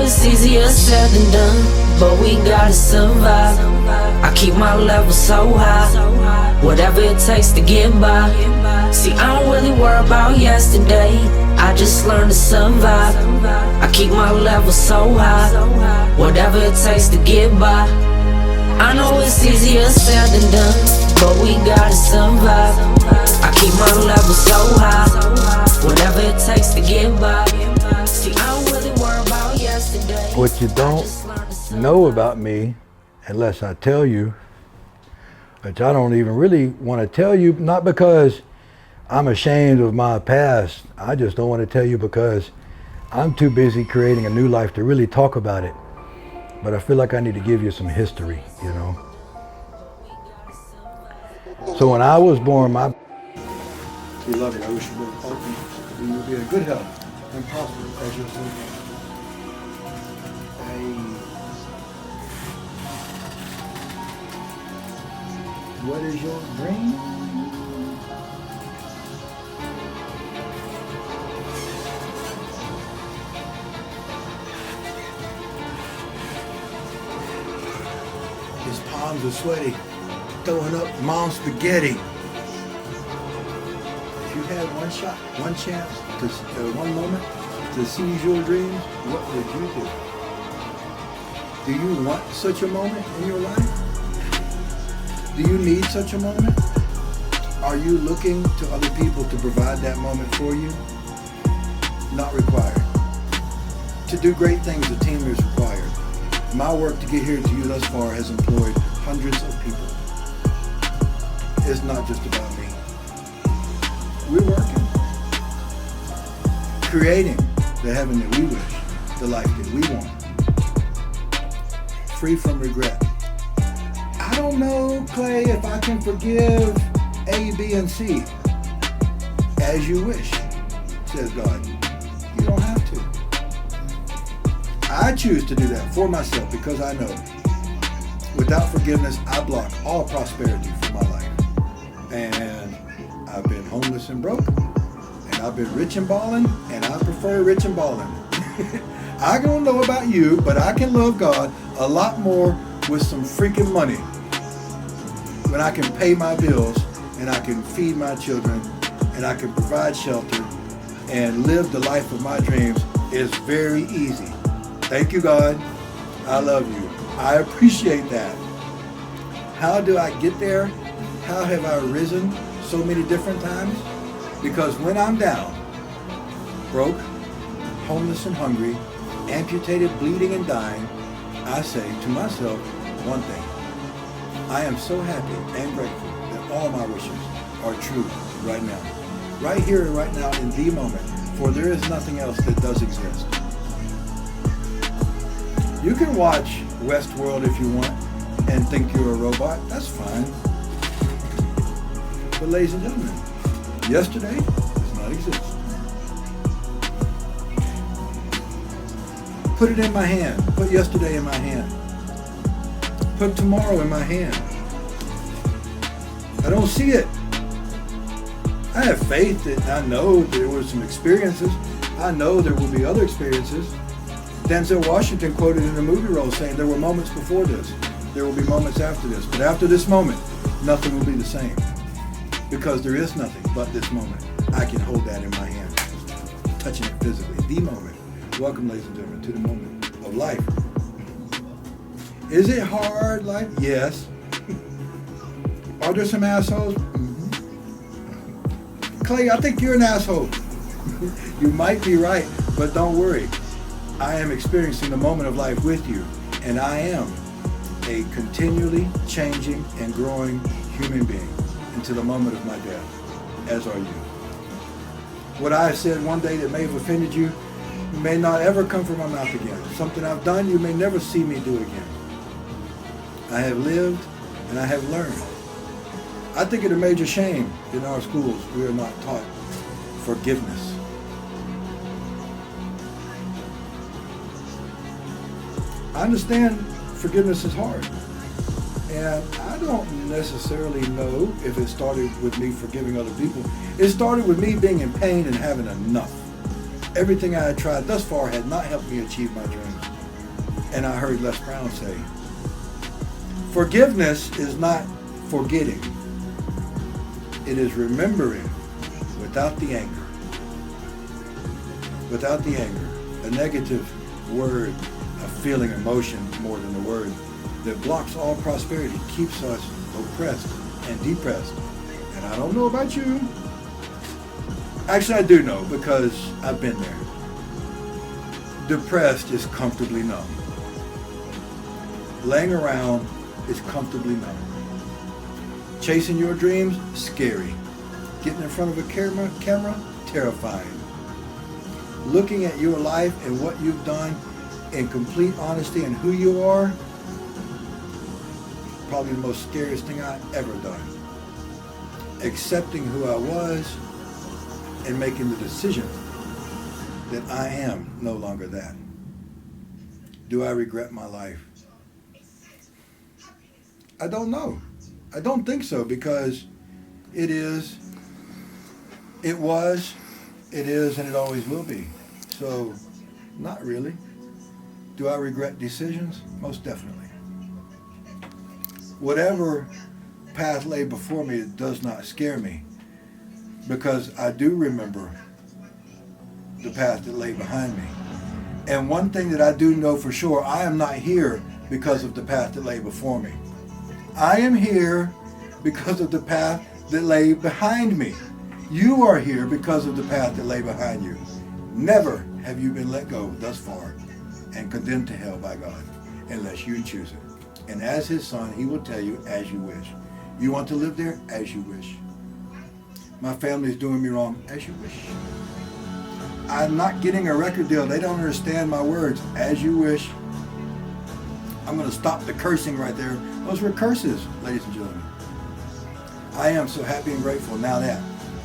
it's easier said than done, but we gotta survive. I keep my level so high, whatever it takes to get by. See, I don't really worry about yesterday, I just learn to survive. I keep my level so high, whatever it takes to get by. I know it's easier said than done, but we gotta survive. I keep my level so high, whatever it takes to get by. See, I don't really worry about yesterday. What you don't know about me, unless I tell you, which I don't even really want to tell you, not because I'm ashamed of my past, I just don't want to tell you because I'm too busy creating a new life to really talk about it. But I feel like I need to give you some history, you know. So when I was born, we love you. I wish you would open. You would be in good health and prosper as your son. What is your dream? His palms are sweaty, throwing up mom's spaghetti. If you had one shot, one chance, one moment to seize your dreams, what would you do? Do you want such a moment in your life? Do you need such a moment? Are you looking to other people to provide that moment for you? Not required. To do great things, a team is required. My work to get here to you thus far has employed hundreds of people. It's not just about me. We're working, creating the heaven that we wish, the life that we want, free from regret. I don't know, Clay, if I can forgive A, B, and C. As you wish, says God. You don't have to. I choose to do that for myself because I know without forgiveness, I block all prosperity from my life. And I've been homeless and broke, and I've been rich and balling, and I prefer rich and balling. I don't know about you, but I can love God a lot more with some freaking money. When I can pay my bills, and I can feed my children, and I can provide shelter, and live the life of my dreams, is very easy. Thank you, God. I love you. I appreciate that. How do I get there? How have I risen so many different times? Because when I'm down, broke, homeless and hungry, amputated, bleeding and dying, I say to myself one thing. I am so happy and grateful that all my wishes are true right now. Right here and right now in the moment, for there is nothing else that does exist. You can watch Westworld if you want and think you're a robot. That's fine. But ladies and gentlemen, yesterday does not exist. Put it in my hand. Put yesterday in my hand. Put tomorrow in my hand. I don't see it. I have faith that I know there were some experiences. I know there will be other experiences. Denzel Washington quoted in a movie role saying there were moments before this. There will be moments after this. But after this moment, nothing will be the same. Because there is nothing but this moment. I can hold that in my hand, touching it physically. The moment. Welcome, ladies and gentlemen, to the moment of life. Is it hard life? Yes. Are there some assholes? Mm-hmm. Clay, I think you're an asshole. You might be right, but don't worry. I am experiencing the moment of life with you, and I am a continually changing and growing human being until the moment of my death, as are you. What I have said one day that may have offended you may not ever come from my mouth again. Something I've done you may never see me do again. I have lived and I have learned. I think it a major shame in our schools we are not taught forgiveness. I understand forgiveness is hard. And I don't necessarily know if it started with me forgiving other people. It started with me being in pain and having enough. Everything I had tried thus far had not helped me achieve my dreams. And I heard Les Brown say, forgiveness is not forgetting. It is remembering without the anger. Without the anger. A negative word, a feeling, emotion more than a word that blocks all prosperity, keeps us oppressed and depressed. And I don't know about you. Actually, I do know because I've been there. Depressed is comfortably numb. Laying around is comfortably numb. Chasing your dreams, scary. Getting in front of a camera, terrifying. Looking at your life and what you've done in complete honesty and who you are, probably the most scariest thing I've ever done. Accepting who I was and making the decision that I am no longer that. Do I regret my life? I don't know. I don't think so, because it is, it was, it is, and it always will be. So, not really. Do I regret decisions? Most definitely. Whatever path lay before me, it does not scare me, because I do remember the path that lay behind me. And one thing that I do know for sure, I am not here because of the path that lay before me. I am here because of the path that lay behind me. You are here because of the path that lay behind you. Never have you been let go thus far and condemned to hell by God, unless you choose it. And as his son, he will tell you as you wish. You want to live there? As you wish. My family is doing me wrong? As you wish. I'm not getting a record deal. They don't understand my words. As you wish. I'm going to stop the cursing right there. Those were curses, ladies and gentlemen. I am so happy and grateful now that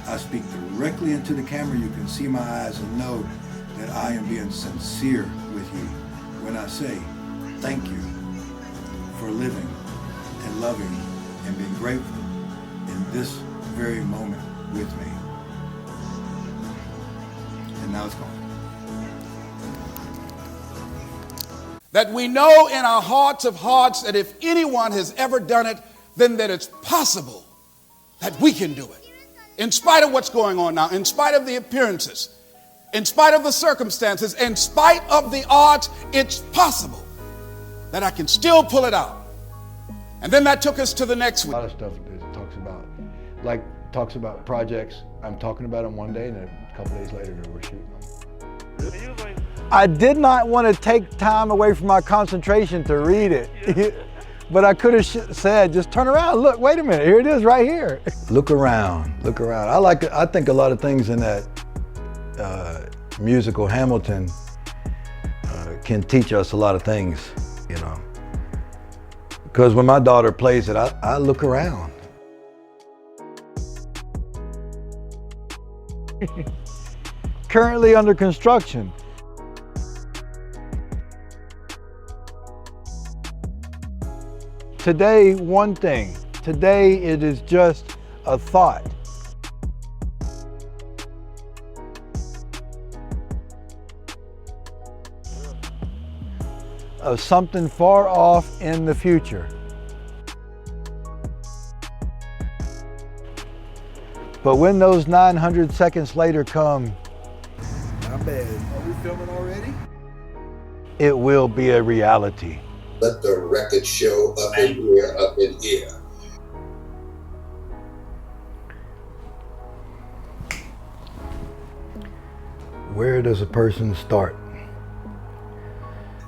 I speak directly into the camera. You can see my eyes and know that I am being sincere with you when I say thank you for living and loving and being grateful in this very moment with me. And now it's gone. That we know in our hearts of hearts that if anyone has ever done it, then that it's possible that we can do it. In spite of what's going on now, in spite of the appearances, in spite of the circumstances, in spite of the odds, it's possible that I can still pull it out. And then that took us to the next one. A lot of stuff that talks about projects. I'm talking about them one day, and then a couple days later we're shooting them. I did not want to take time away from my concentration to read it. But I could have said, just turn around, look, wait a minute, here it is right here. Look around, look around. I think a lot of things in that musical Hamilton can teach us a lot of things, you know. Because when my daughter plays it, I look around. Currently under construction. Today, one thing. Today, it is just a thought. Of something far off in the future. But when those 900 seconds later come, Not bad. Are we filming already? it will be a reality. Let the record show up in here, up in here. Where does a person start?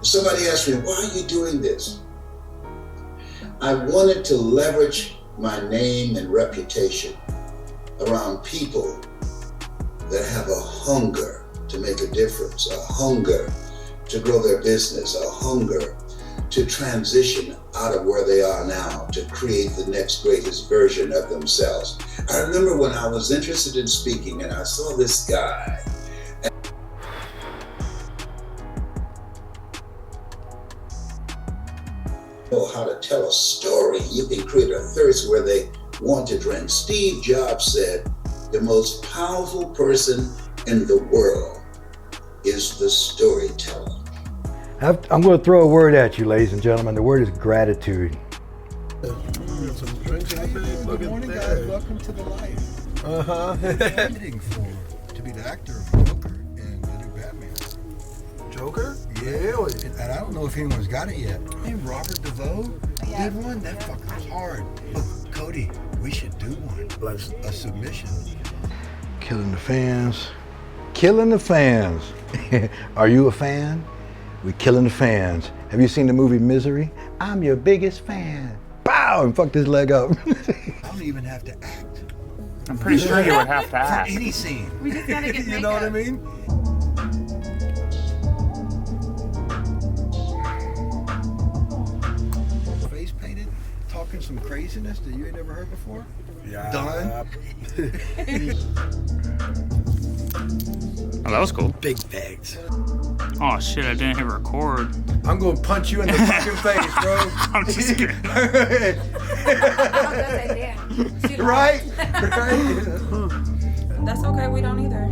Somebody asked me, why are you doing this? I wanted to leverage my name and reputation around people that have a hunger to make a difference, a hunger to grow their business, a hunger to transition out of where they are now to create the next greatest version of themselves. I remember when I was interested in speaking and I saw this guy. Know how to tell a story. You can create a thirst where they want to drink. Steve Jobs said, the most powerful person in the world is the storyteller. I'm going to throw a word at you, ladies and gentlemen. The word is gratitude. Some drinks in the bag. Good morning, guys. Welcome to the life. Waiting for to be the actor of Joker in the new Batman. Joker? Yeah, and I don't know if anyone's got it yet. Hey, Robert DeVoe did one. That fucker's hard. Look, Cody, we should do one. Like a submission. Killing the fans. Killing the fans. Are you a fan? We're killing the fans. Have you seen the movie Misery? I'm your biggest fan. Bow! And fucked his leg up. I don't even have to act. I'm pretty sure you would have to For act. any scene. We just gotta get You know what I makeup. mean? Face painted, talking some craziness that you ain't never heard before. Yeah. Done. Oh, that was cool. Big bags. Oh shit, I didn't hit record. I'm gonna punch you in the fucking face, bro. I'm just kidding. Right? That's okay, we don't either.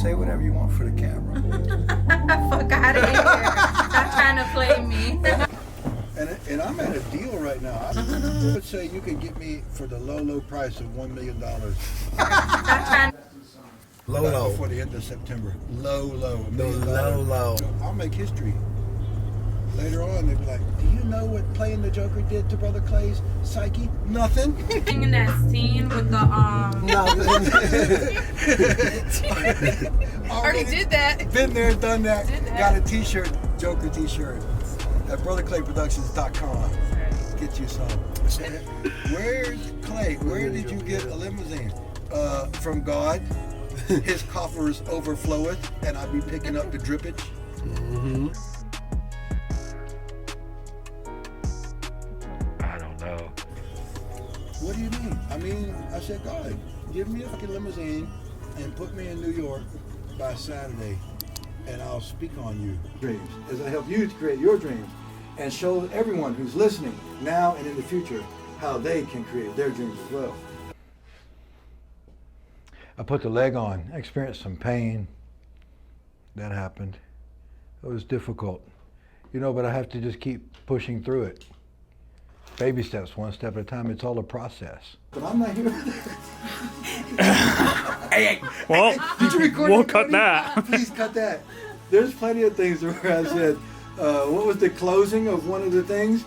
Say whatever you want for the camera. Fuck out of here. Stop trying to play me. And I'm at a deal right now. I would say you can get me for the low price of $1 million. Stop trying. Low. Before the end of September. Low. $1 The million. low. I'll make history. Later on, they'll be like, do you know what playing the Joker did to Brother Clay's psyche? Nothing. In that scene with the already did that. Been there, done that. Did that. Got a t-shirt, Joker t-shirt at brotherclayproductions.com. Get you some. Where's Clay? Where did you get a limousine? From God. His coffers overfloweth, and I be picking up the drippage. Mm-hmm. I don't know. What do you mean? I mean, I said, God, give me a fucking limousine and put me in New York by Saturday, and I'll speak on you. Dreams, as I help you to create your dreams and show everyone who's listening now and in the future how they can create their dreams as well. I put the leg on. I experienced some pain. That happened. It was difficult. You know, but I have to just keep pushing through it. Baby steps, one step at a time. It's all a process. But I'm not here. Well, Did you record we'll that, cut Cody? that. Please cut that. There's plenty of things where I said, what was the closing of one of the things?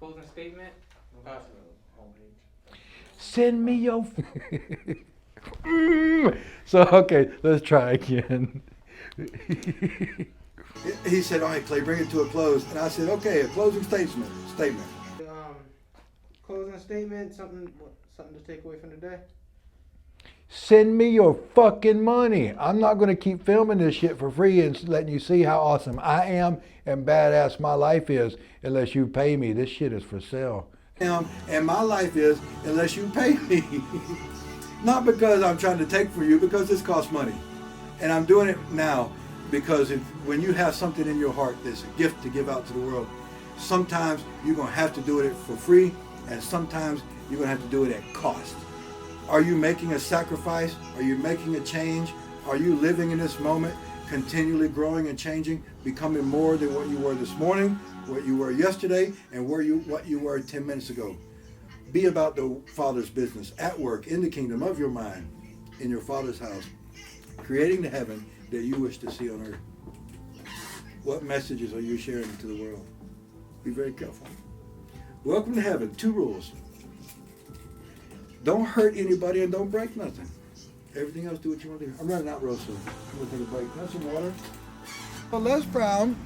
Closing statement. Send me your... So, okay, let's try again. He said, all right, Clay, bring it to a close. And I said, okay, a closing statement. Closing statement. Something to take away from today. Send me your fucking money. I'm not going to keep filming this shit for free and letting you see how awesome I am and badass my life is unless you pay me. This shit is for sale. And my life is, unless you pay me. Not because I'm trying to take from you, because this costs money. And I'm doing it now because when you have something in your heart that's a gift to give out to the world, sometimes you're going to have to do it for free, and sometimes you're going to have to do it at cost. Are you making a sacrifice? Are you making a change? Are you living in this moment, continually growing and changing, becoming more than what you were this morning, what you were yesterday, and what you were 10 minutes ago? Be about the Father's business, at work, in the kingdom of your mind, in your Father's house, creating the heaven that you wish to see on earth. What messages are you sharing to the world? Be very careful. Welcome to heaven. 2 rules. Don't hurt anybody and don't break nothing. Everything else, do what you want to do. I'm running out real soon. I'm going to take a break. Have some water. Well, Les Brown,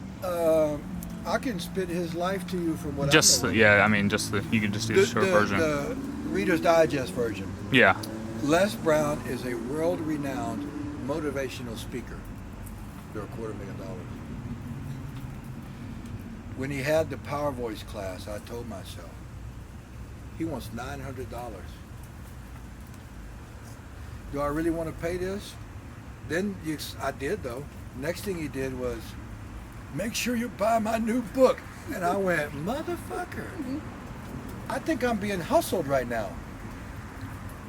I can spit his life to you from what Just I know. you could just do the short version. The Reader's Digest version. Yeah. Les Brown is a world-renowned motivational speaker. They're $250,000. When he had the Power Voice class, I told myself, he wants $900. Do I really want to pay this? Then I did, though. Next thing he did was, make sure you buy my new book. And I went, motherfucker. I think I'm being hustled right now.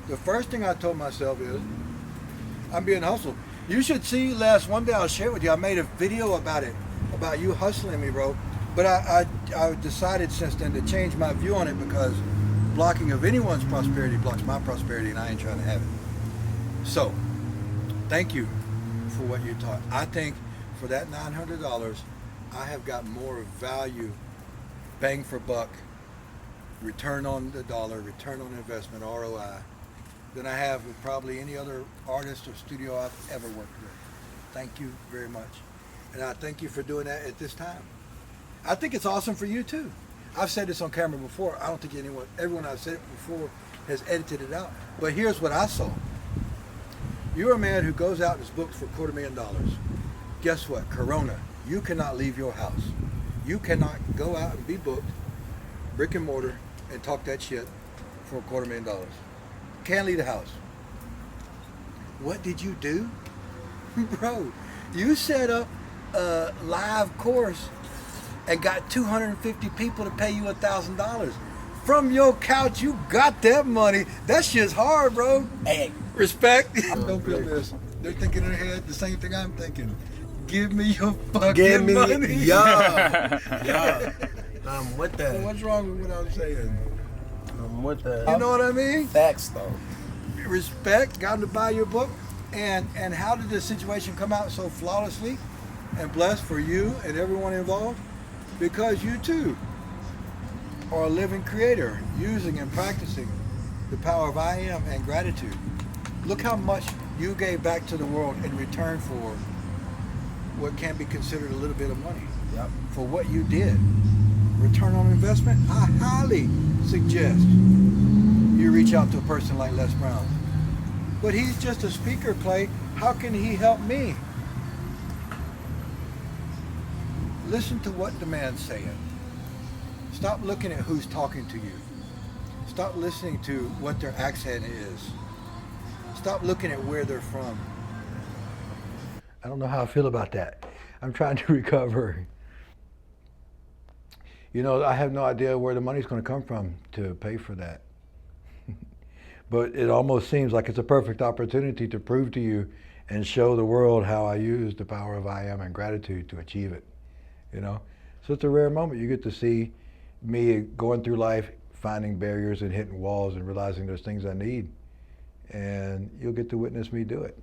The first thing I told myself is, I'm being hustled. You should see, Les, one day I'll share with you. I made a video about it, about you hustling me, bro. But I decided since then to change my view on it because blocking of anyone's prosperity blocks my prosperity, and I ain't trying to have it. So, thank you for what you taught. I think for that $900, I have got more value, bang for buck, return on the dollar, return on investment, ROI, than I have with probably any other artist or studio I've ever worked with. Thank you very much. And I thank you for doing that at this time. I think it's awesome for you too. I've said this on camera before. I don't think everyone I've said it before has edited it out. But here's what I saw. You're a man who goes out and is booked for $250,000. Guess what? Corona. You cannot leave your house. You cannot go out and be booked, brick and mortar, and talk that shit for $250,000. Can't leave the house. What did you do? Bro, you set up a live course and got 250 people to pay you $1,000. From your couch, you got that money. That shit's hard, bro. Hey, respect. Don't feel this. They're thinking in their head the same thing I'm thinking. Give me your fucking money. Yeah. I'm with that. So what's wrong with what I'm saying? I'm with that. You know what I mean? Facts, though. Respect, got to buy your book. And how did this situation come out so flawlessly and blessed for you and everyone involved? Because you too are a living creator, using and practicing the power of I am and gratitude. Look how much you gave back to the world in return for what can be considered a little bit of money. Yep. For what you did. Return on investment, I highly suggest you reach out to a person like Les Brown. But he's just a speaker, Clay. How can he help me? Listen to what the man's saying. Stop looking at who's talking to you. Stop listening to what their accent is. Stop looking at where they're from. I don't know how I feel about that. I'm trying to recover. You know, I have no idea where the money's going to come from to pay for that. But it almost seems like it's a perfect opportunity to prove to you and show the world how I use the power of I am and gratitude to achieve it. You know, so it's a rare moment. You get to see me going through life, finding barriers and hitting walls and realizing there's things I need, and you'll get to witness me do it.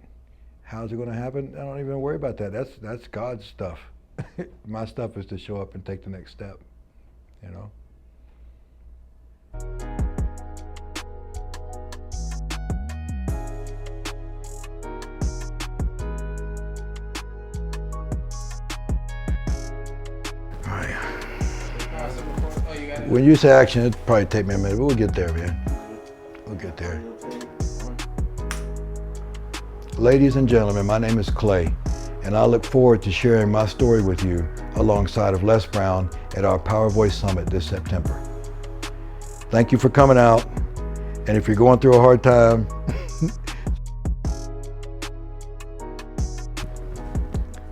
How's it going to happen? I don't even worry about that. That's God's stuff. My stuff is to show up and take the next step. You know. When you say action, it'll probably take me a minute, but we'll get there, man. We'll get there. Ladies and gentlemen, my name is Clay, and I look forward to sharing my story with you alongside of Les Brown at our Power Voice Summit this September. Thank you for coming out, and if you're going through a hard time,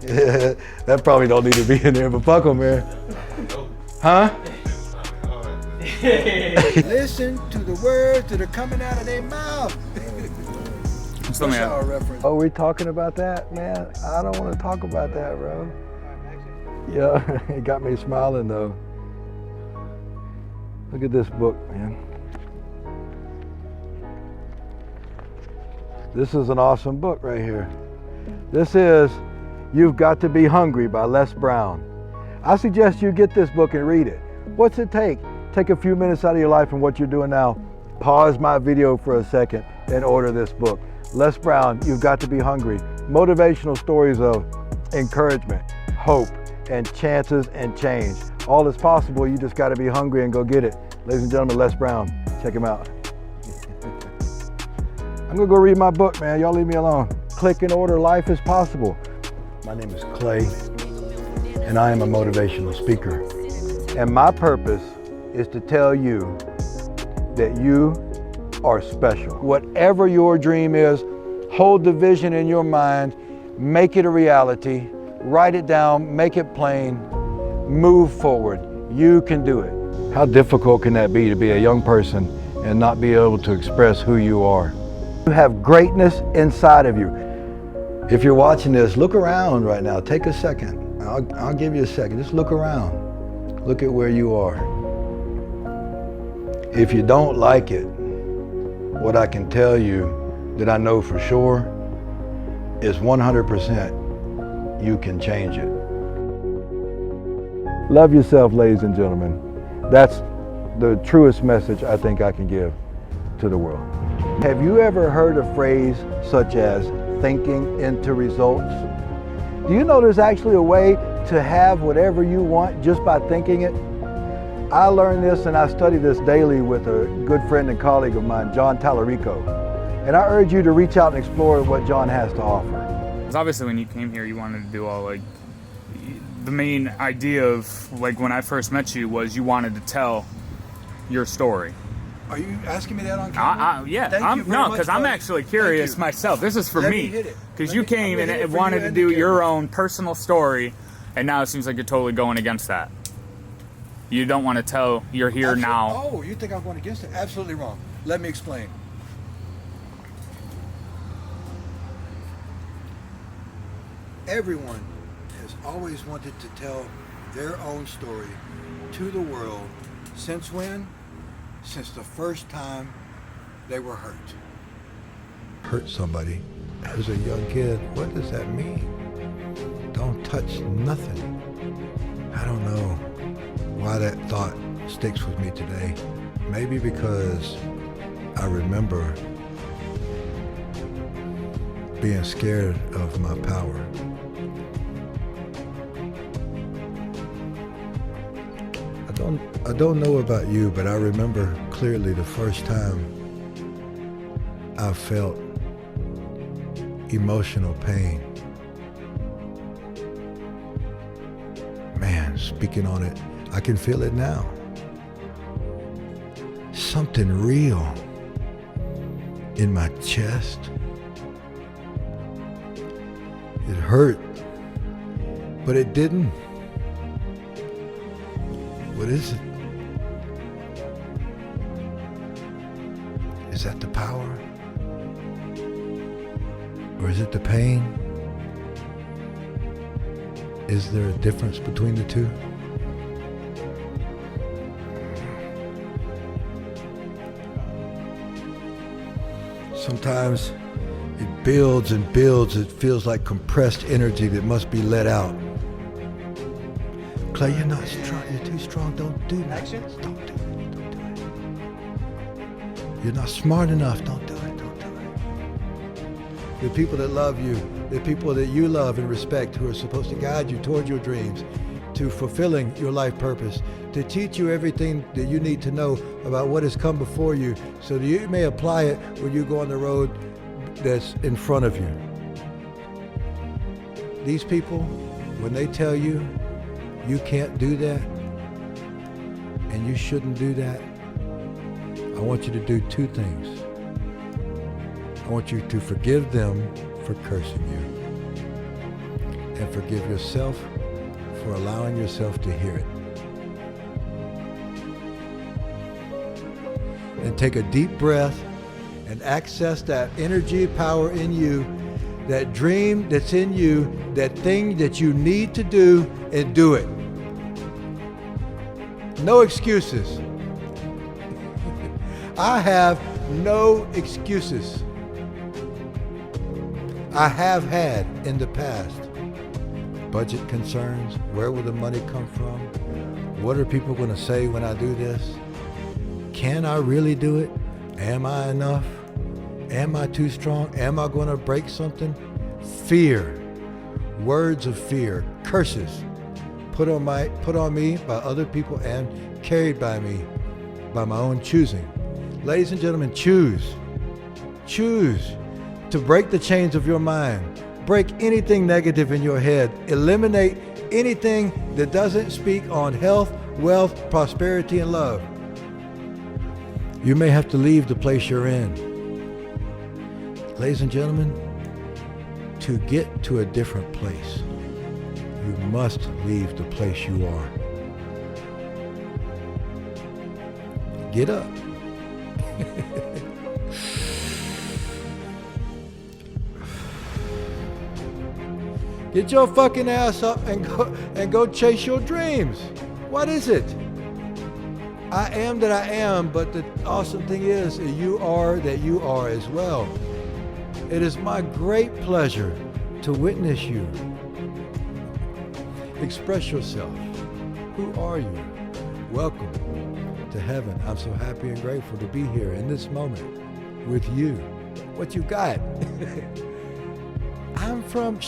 that probably don't need to be in there, but fuck 'em, man. Huh? Listen to the words that are coming out of their mouth. That's our reference. Oh, we talking about that, man? I don't want to talk about that, bro. Yeah, it got me smiling though. Look at this book, man. This is an awesome book right here. This is You've Got to Be Hungry by Les Brown. I suggest you get this book and read it. What's it take? Take a few minutes out of your life and what you're doing now. Pause my video for a second and order this book. Les Brown, You've Got to Be Hungry. Motivational stories of encouragement, hope, and chances and change. All is possible, you just got to be hungry and go get it. Ladies and gentlemen, Les Brown, check him out. I'm gonna go read my book, man. Y'all leave me alone. Click and order Life is Possible. My name is Clay, and I am a motivational speaker. And my purpose is to tell you that you are special. Whatever your dream is, hold the vision in your mind, make it a reality, write it down, make it plain, move forward. You can do it. How difficult can that be to be a young person and not be able to express who you are? You have greatness inside of you. If you're watching this, look around right now. Take a second. I'll give you a second. Just look around. Look at where you are. If you don't like it, what I can tell you that I know for sure is 100% you can change it. Love yourself, ladies and gentlemen. That's the truest message I think I can give to the world. Have you ever heard a phrase such as thinking into results? Do you know there's actually a way to have whatever you want just by thinking it? I learned this and I study this daily with a good friend and colleague of mine, John Tallarico. And I urge you to reach out and explore what John has to offer. Because obviously when you came here, you wanted to do all like, the main idea of like when I first met you was you wanted to tell your story. Are you asking me that on camera? Yeah, Thank you I'm actually curious myself. This is for me. Because you came and wanted to do your own personal story, and now it seems like you're totally going against that. You don't want to tell you're here now. Oh, you think I'm going against it? Absolutely wrong. Let me explain. Everyone has always wanted to tell their own story to the world. Since when? Since the first time they were hurt. Hurt somebody as a young kid, what does that mean? Don't touch nothing. I don't know why that thought sticks with me today. Maybe because I remember being scared of my power. I don't know about you, but I remember clearly the first time I felt emotional pain. Man, speaking on it, I can feel it now. Something real in my chest. It hurt, but it didn't. What is it? Is that the power? Or is it the pain? Is there a difference between the two? Sometimes it builds and builds. It feels like compressed energy that must be let out. Clay, you're not strong. You're too strong. Don't do that. Actions? Don't do it. Don't do it. You're not smart enough. Don't do it. Don't do it. The people that love you, the people that you love and respect, who are supposed to guide you toward your dreams, to fulfilling your life purpose, to teach you everything that you need to know about what has come before you, so that you may apply it when you go on the road that's in front of you. These people, when they tell you you can't do that and you shouldn't do that, I want you to do two things. I want you to forgive them for cursing you, and forgive yourself for allowing yourself to hear it. And take a deep breath and access that energy, power in you, that dream that's in you, that thing that you need to do, and do it. No excuses. I have no excuses. I have had in the past budget concerns. Where will the money come from? What are people going to say when I do this? Can I really do it? Am I enough? Am I too strong? Am I going to break something? Fear, words of fear, curses put on me by other people and carried by me by my own choosing. Ladies and gentlemen, choose to break the chains of your mind. Break anything negative in your head. Eliminate anything that doesn't speak on health, wealth, prosperity, and love. You may have to leave the place you're in. Ladies and gentlemen, to get to a different place, you must leave the place you are. Get up. Get your fucking ass up and go chase your dreams. What is it? I am that I am, but the awesome thing is that you are as well. It is my great pleasure to witness you. Express yourself. Who are you? Welcome to heaven. I'm so happy and grateful to be here in this moment with you. What you got? I'm from,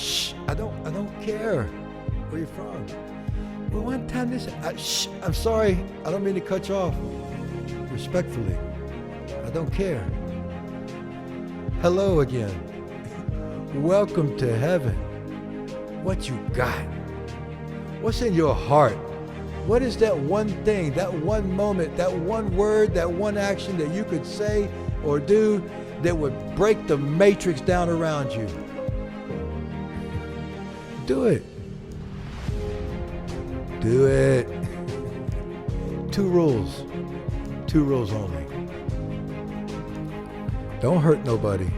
I don't care where you're from. Well, one time I'm sorry, I don't mean to cut you off. Respectfully, I don't care. Hello again. Welcome to heaven. What you got? What's in your heart? What is that one thing, that one moment, that one word, that one action that you could say or do that would break the matrix down around you? Do it. Do it. Two rules only. Don't hurt nobody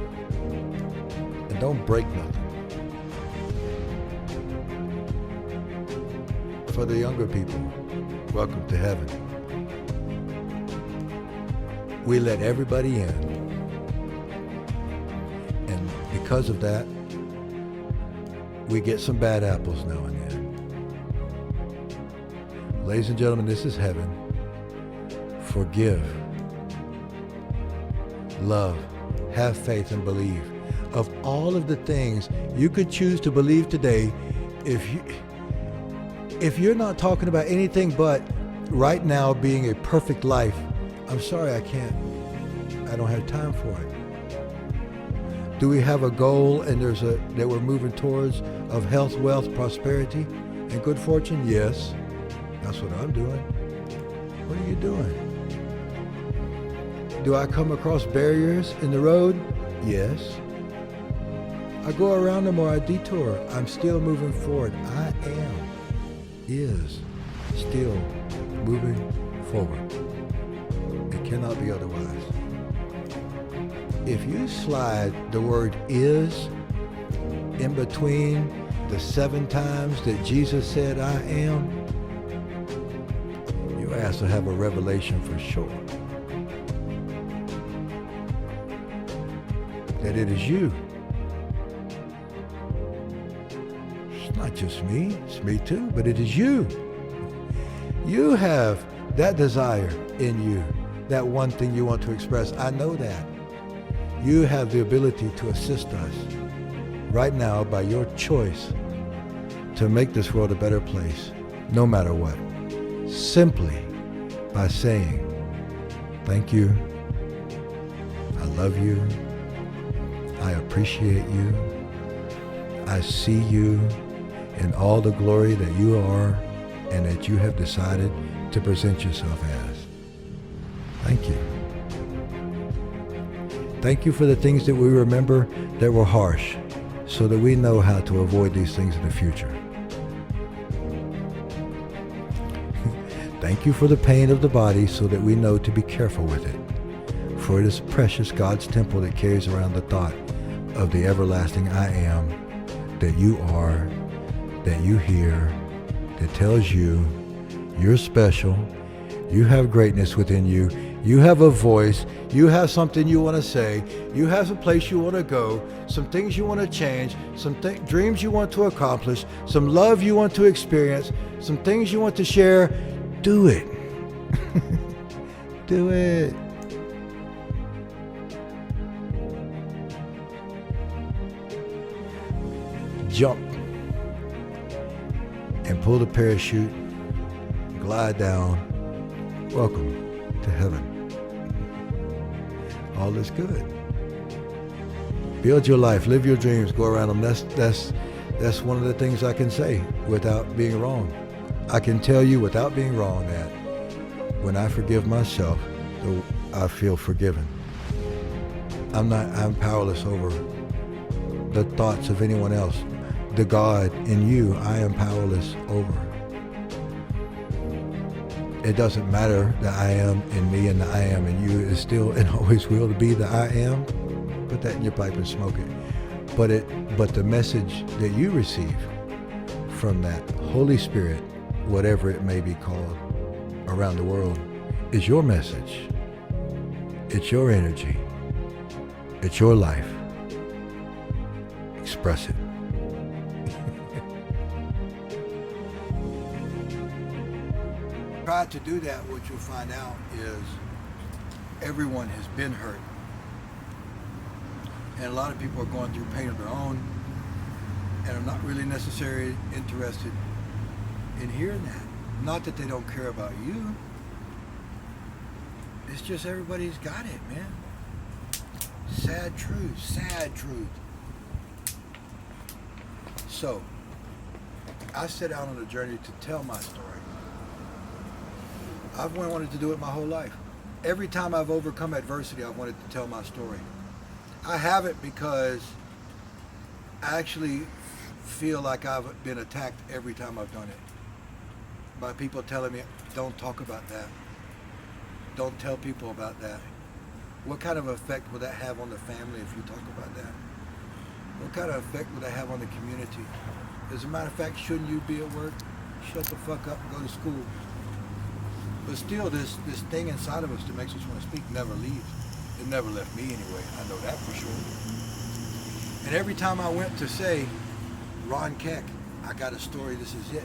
and don't break nothing. For the younger people, welcome to heaven. We let everybody in. And because of that, we get some bad apples now and then. Ladies and gentlemen, this is heaven. Forgive. Love. Have faith and believe. Of all of the things you could choose to believe today, if you're not talking about anything but right now being a perfect life, I'm sorry, I don't have time for it. Do we have a goal and that we're moving towards of health, wealth, prosperity, and good fortune? Yes. That's what I'm doing. What are you doing? Do I come across barriers in the road? Yes. I go around them or I detour. I'm still moving forward. Is still moving forward. It cannot be otherwise. If you slide the word is in between the 7 times that Jesus said I am, your ass will have a revelation for sure. That it is you. It's not just me, it's me too, but it is you. You have that desire in you, that one thing you want to express. I know that. You have the ability to assist us right now by your choice to make this world a better place, no matter what. Simply by saying, thank you, I love you, I appreciate you, I see you in all the glory that you are and that you have decided to present yourself as. Thank you. Thank you for the things that we remember that were harsh, so that we know how to avoid these things in the future. Thank you for the pain of the body, so that we know to be careful with it. For it is precious, God's temple, that carries around the thought of the everlasting I am, that you are, that you hear, that tells you you're special, you have greatness within you, you have a voice, you have something you want to say, you have a place you want to go, some things you want to change, some dreams you want to accomplish, some love you want to experience, some things you want to share. Do it. Do it. Jump and pull the parachute, glide down. Welcome to heaven. All is good. Build your life, live your dreams, go around them. That's one of the things I can say without being wrong. I can tell you without being wrong that when I forgive myself, I feel forgiven. I'm powerless over the thoughts of anyone else. The God in you, I am powerless over. It doesn't matter the I am in me and the I am in you. Is still and always will be the I am. Put that in your pipe and smoke it. But the message that you receive from that Holy Spirit, whatever it may be called, around the world, is your message. It's your energy. It's your life. Express it. Try to do that, what you'll find out is everyone has been hurt. And a lot of people are going through pain of their own and are not really necessarily interested in hearing that. Not that they don't care about you. It's just everybody's got it, man. Sad truth, sad truth. So, I set out on a journey to tell my story. I've wanted to do it my whole life. Every time I've overcome adversity, I've wanted to tell my story. I haven't because I actually feel like I've been attacked every time I've done it. By people telling me, don't talk about that. Don't tell people about that. What kind of effect will that have on the family if you talk about that? What kind of effect will that have on the community? As a matter of fact, shouldn't you be at work? Shut the fuck up and go to school. But still, this thing inside of us that makes us want to speak never leaves. It never left me anyway. I know that for sure. And every time I went to say, Ron Keck, I got a story, this is it.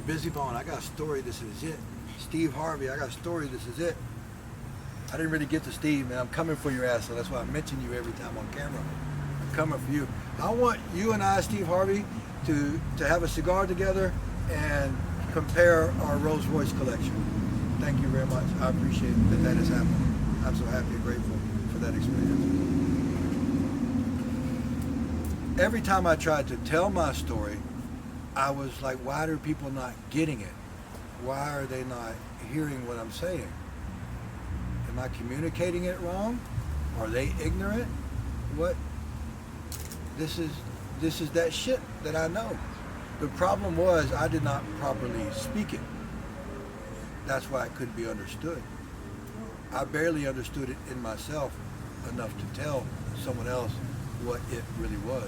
Busy Bone, I got a story, this is it. Steve Harvey, I got a story, this is it. I didn't really get to Steve, man. I'm coming for your ass, so that's why I mention you every time on camera. I'm coming for you. I want you and I, Steve Harvey, to have a cigar together and compare our Rolls Royce collection. Thank you very much. I appreciate that has happened. I'm so happy and grateful for that experience. Every time I tried to tell my story, I was like, why are people not getting it? Why are they not hearing what I'm saying? Am I communicating it wrong? Are they ignorant? What? This is that shit that I know. The problem was I did not properly speak it. That's why it couldn't be understood. I barely understood it in myself enough to tell someone else what it really was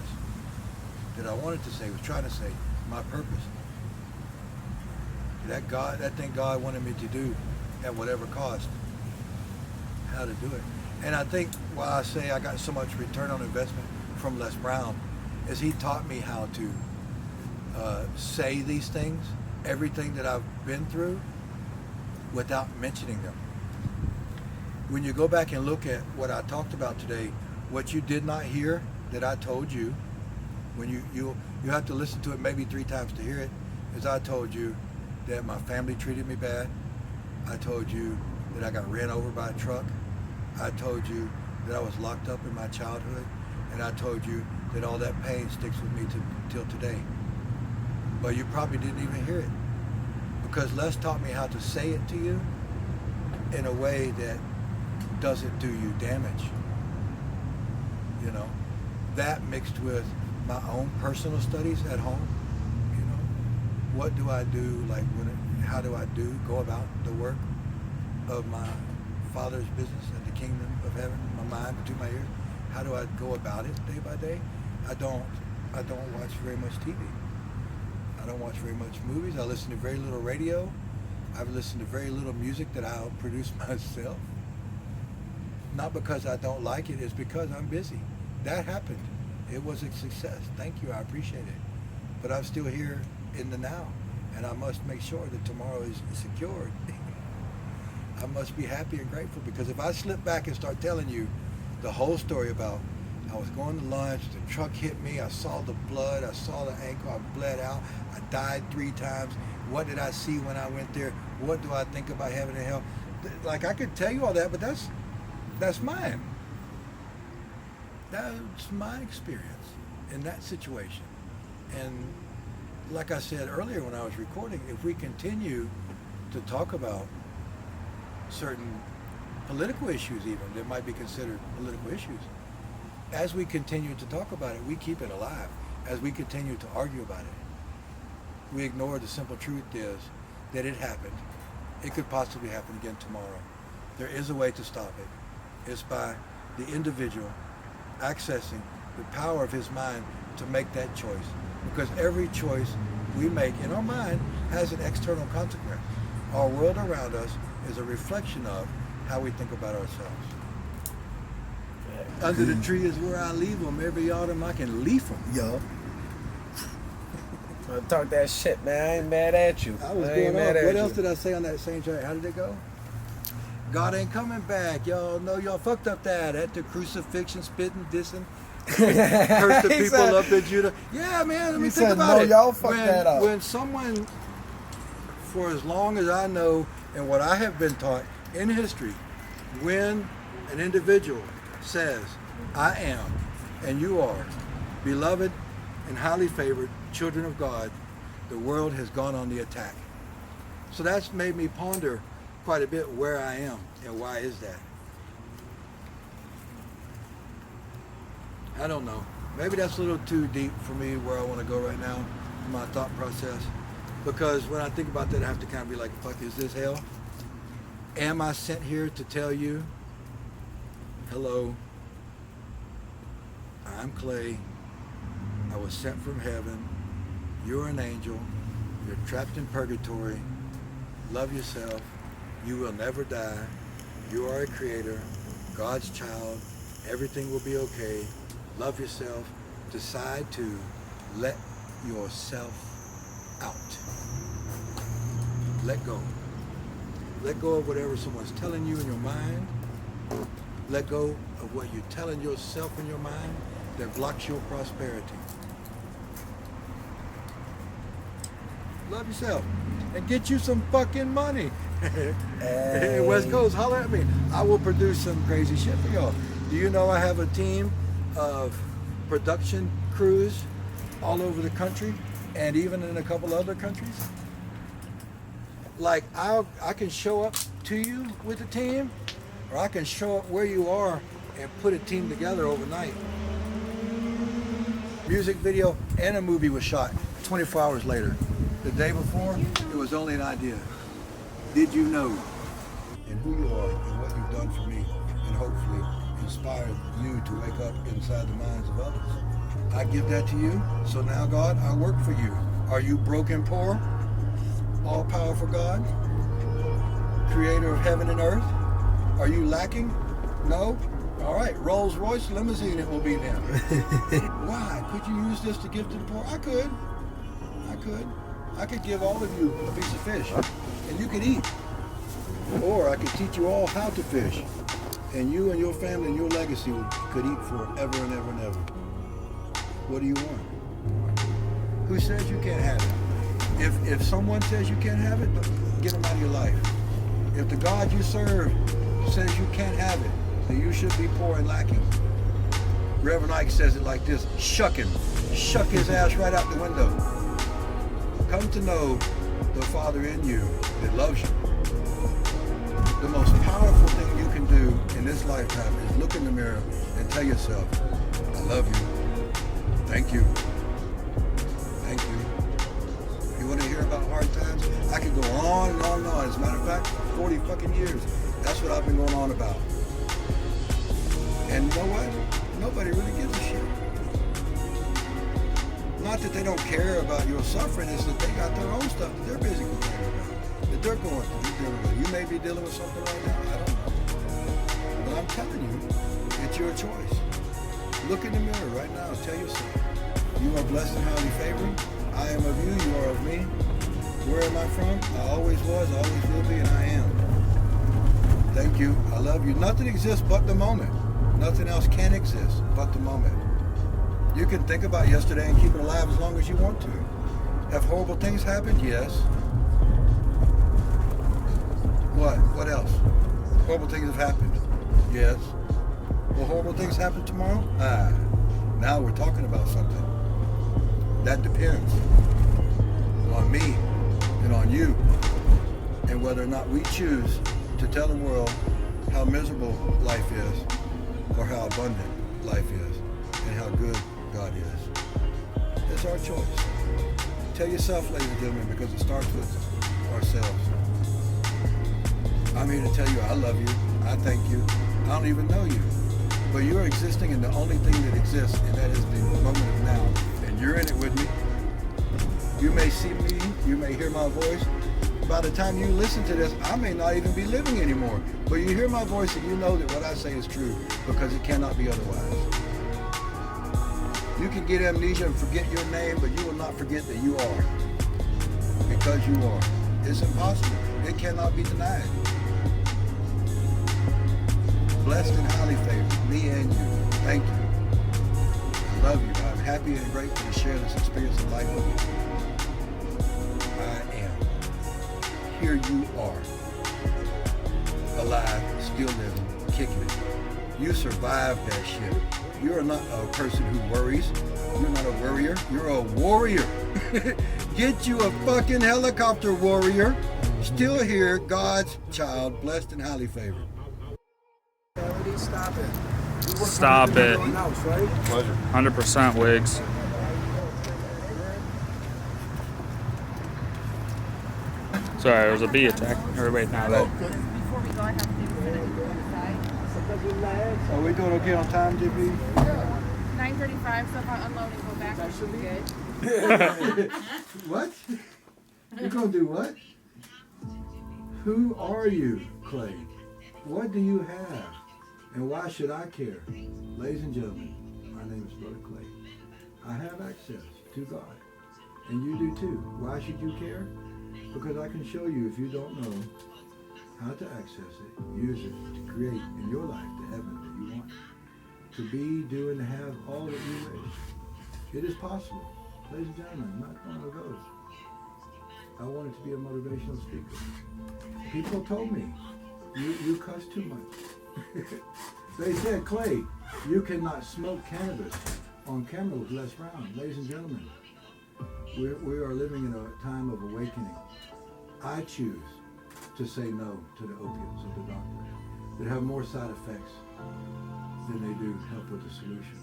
that I wanted to say, was trying to say, my purpose. That thing God wanted me to do at whatever cost, how to do it. And I think why I say I got so much return on investment from Les Brown is he taught me how to say these things, everything that I've been through, without mentioning them. When you go back and look at what I talked about today, what you did not hear that I told you, when you have to listen to it maybe 3 times to hear it, is I told you that my family treated me bad. I told you that I got ran over by a truck. I told you that I was locked up in my childhood. And I told you that all that pain sticks with me till today. But you probably didn't even hear it. Because Les taught me how to say it to you in a way that doesn't do you damage. You know, that mixed with my own personal studies at home. You know, what do I do? Like, how do I go about the work of my Father's business at the kingdom of heaven? My mind between my ears. How do I go about it day by day? I don't watch very much TV. I don't watch very much movies. I listen to very little radio. I've listened to very little music that I'll produce myself. Not because I don't like it, it's because I'm busy. That happened. It was a success. Thank you, I appreciate it. But I'm still here in the now, and I must make sure that tomorrow is secured. I must be happy and grateful, because if I slip back and start telling you the whole story about I was going to lunch, the truck hit me, I saw the blood, I saw the ankle, I bled out, I died 3 times. What did I see when I went there? What do I think about heaven and hell? Like, I could tell you all that, but that's mine. That's my experience in that situation. And like I said earlier when I was recording, if we continue to talk about certain political issues even that might be considered political issues, as we continue to talk about it, we keep it alive. As we continue to argue about it, we ignore the simple truth is that it happened. It could possibly happen again tomorrow. There is a way to stop it. It's by the individual accessing the power of his mind to make that choice, because every choice we make in our mind has an external consequence. Our world around us is a reflection of how we think about ourselves. Under the tree is where I leave them. Every autumn I can leaf them. Yo. Talk that shit, man. I ain't mad at you. I was ain't going mad off. at What you. else did I say on that same track? How did it go? God ain't coming back. Y'all know y'all fucked up that. At the crucifixion, spitting, dissing. Curse the He people said- up in Judah. Yeah, man, let me He think said, about no, it. y'all fucked that up. When someone, for as long as I know and what I have been taught in history, when an individual says, I am and you are beloved and highly favored children of God, the world has gone on the attack. So that's made me ponder quite a bit where I am and why is that. I don't know. Maybe that's a little too deep for me where I want to go right now in my thought process. Because when I think about that, I have to kind of be like, fuck, is this hell? Am I sent here to tell you, hello, I'm Clay. I was sent from heaven. You're an angel. You're trapped in purgatory. Love yourself. You will never die. You are a creator, God's child. Everything will be okay. Love yourself. Decide to let yourself out. Let go. Let go of whatever someone's telling you in your mind. Let go of what you're telling yourself in your mind that blocks your prosperity. Love yourself and get you some fucking money. Hey, West Coast, holler at me. I will produce some crazy shit for y'all. Do you know I have a team of production crews all over the country and even in a couple other countries? Like I can show up to you with a team, or I can show up where you are and put a team together overnight. Music video and a movie was shot 24 hours later. The day before, it was only an idea. Did you know? And who you are and what you've done for me, and hopefully inspired you to wake up inside the minds of others. I give that to you, so now God, I work for you. Are you broken poor? All-powerful God? Creator of heaven and earth? Are you lacking? No? All right, Rolls Royce limousine it will be then. Why? Could you use this to give to the poor? I could. I could give all of you a piece of fish, and you could eat. Or I could teach you all how to fish, and you and your family and your legacy could eat forever and ever and ever. What do you want? Who says you can't have it? If someone says you can't have it, get them out of your life. If the God you serve says you can't have it, then you should be poor and lacking. Reverend Ike says it like this: shuck him. Shuck his ass right out the window. Come to know the Father in you that loves you. The most powerful thing you can do in this lifetime is look in the mirror and tell yourself, I love you. Thank you. Thank you. You want to hear about hard times? I could go on and on and on. As a matter of fact, 40 fucking years. That's what I've been going on about. And you know what? Nobody really gives a shit. Not that they don't care about your suffering, it's that they got their own stuff that they're busy complaining about. That they're going through. You may be dealing with something right now, I don't know. But I'm telling you, it's your choice. Look in the mirror right now and tell yourself, you are blessed and highly favored. I am of you, you are of me. Where am I from? I always was, I always will be, and I am. Thank you, I love you. Nothing exists but the moment. Nothing else can exist but the moment. You can think about yesterday and keep it alive as long as you want to. Have horrible things happened? Yes. What? What else? Horrible things have happened? Yes. Will horrible things happen tomorrow? Now we're talking about something. That depends on me and on you, and whether or not we choose to tell the world how miserable life is or how abundant life is and how good God is. It's our choice. Tell yourself, ladies and gentlemen, because it starts with ourselves. I'm here to tell you I love you. I thank you. I don't even know you. But you're existing in the only thing that exists, and that is the moment of now. You're in it with me. You may see me, you may hear my voice. By the time you listen to this, I may not even be living anymore. But you hear my voice and you know that what I say is true because it cannot be otherwise. You can get amnesia and forget your name, but you will not forget that you are. Because you are. It's impossible. It cannot be denied. Blessed and highly favored, me and you. Thank you. I love you. I'm happy and grateful to share this experience of life with you. I am. Here you are. Alive, still living, kicking it. You survived that shit. You're not a person who worries. You're not a worrier. You're a warrior. Get you a fucking helicopter, warrior. Still here, God's child, blessed and highly favored. Stop it. Stop it. Pleasure. 100% Wiggs. Sorry, there was a bee attack. Or wait, now that. Before we go, I have to finish the side. Are we doing okay on time, JP? 9:35, so if I unload and go back, that should be good. What? You're gonna do what? Who are you, Clay? What do you have? And why should I care? Ladies and gentlemen, my name is Brother Clay. I have access to God. And you do too. Why should you care? Because I can show you, if you don't know how to access it, use it to create in your life the heaven that you want. To be, do, and have all that you wish. It is possible. Ladies and gentlemen, not long ago, I wanted to be a motivational speaker. People told me, you cuss too much. They said, Clay, you cannot smoke cannabis on camera with Les Brown. Ladies and gentlemen, we are living in a time of awakening. I choose to say no to the opiates of the doctor that have more side effects than they do help with the solution.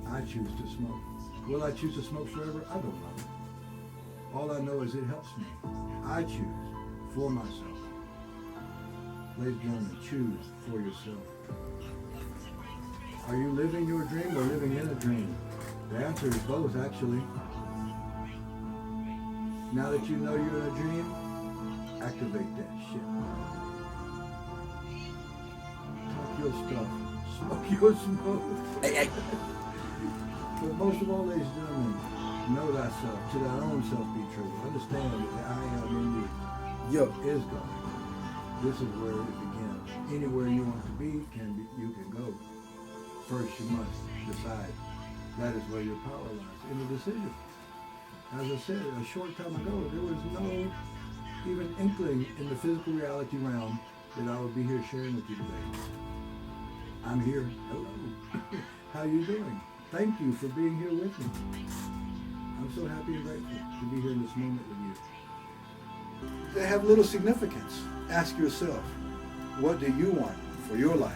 I choose to smoke. Will I choose to smoke forever? I don't know. All I know is it helps me. I choose for myself. Ladies and gentlemen, choose for yourself. Are you living your dream or living in a dream? The answer is both, actually. Now that you know you're in a dream, activate that shit. Talk your stuff. Smoke your smoke. But most of all, ladies and gentlemen, know thyself, to thy own self be true. Understand that the I am in you is God. This is where it begins. Anywhere you want to be, you can go. First, you must decide. That is where your power lies, in the decision. As I said a short time ago, there was no even inkling in the physical reality realm that I would be here sharing with you today. I'm here. Hello. How you doing? Thank you for being here with me. I'm so happy and grateful to be here in this moment with you. They have little significance. Ask yourself, what do you want for your life?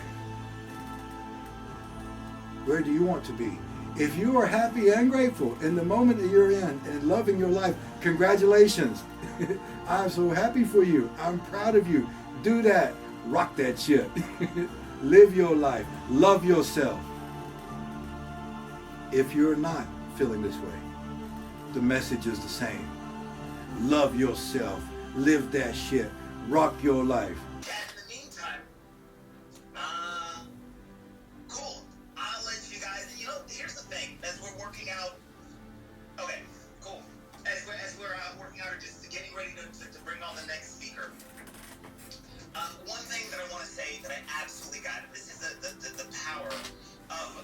Where do you want to be? If you are happy and grateful in the moment that you're in and loving your life, congratulations. I'm so happy for you. I'm proud of you. Do that. Rock that shit. Live your life. Love yourself. If you're not feeling this way, the message is the same. Love yourself. Live that shit. Rock your life. In the meantime, cool. I'll let you guys, here's the thing, as we're working out, okay, cool. As we're working out, or just getting ready to bring on the next speaker, one thing that I want to say that I absolutely got, this is the power of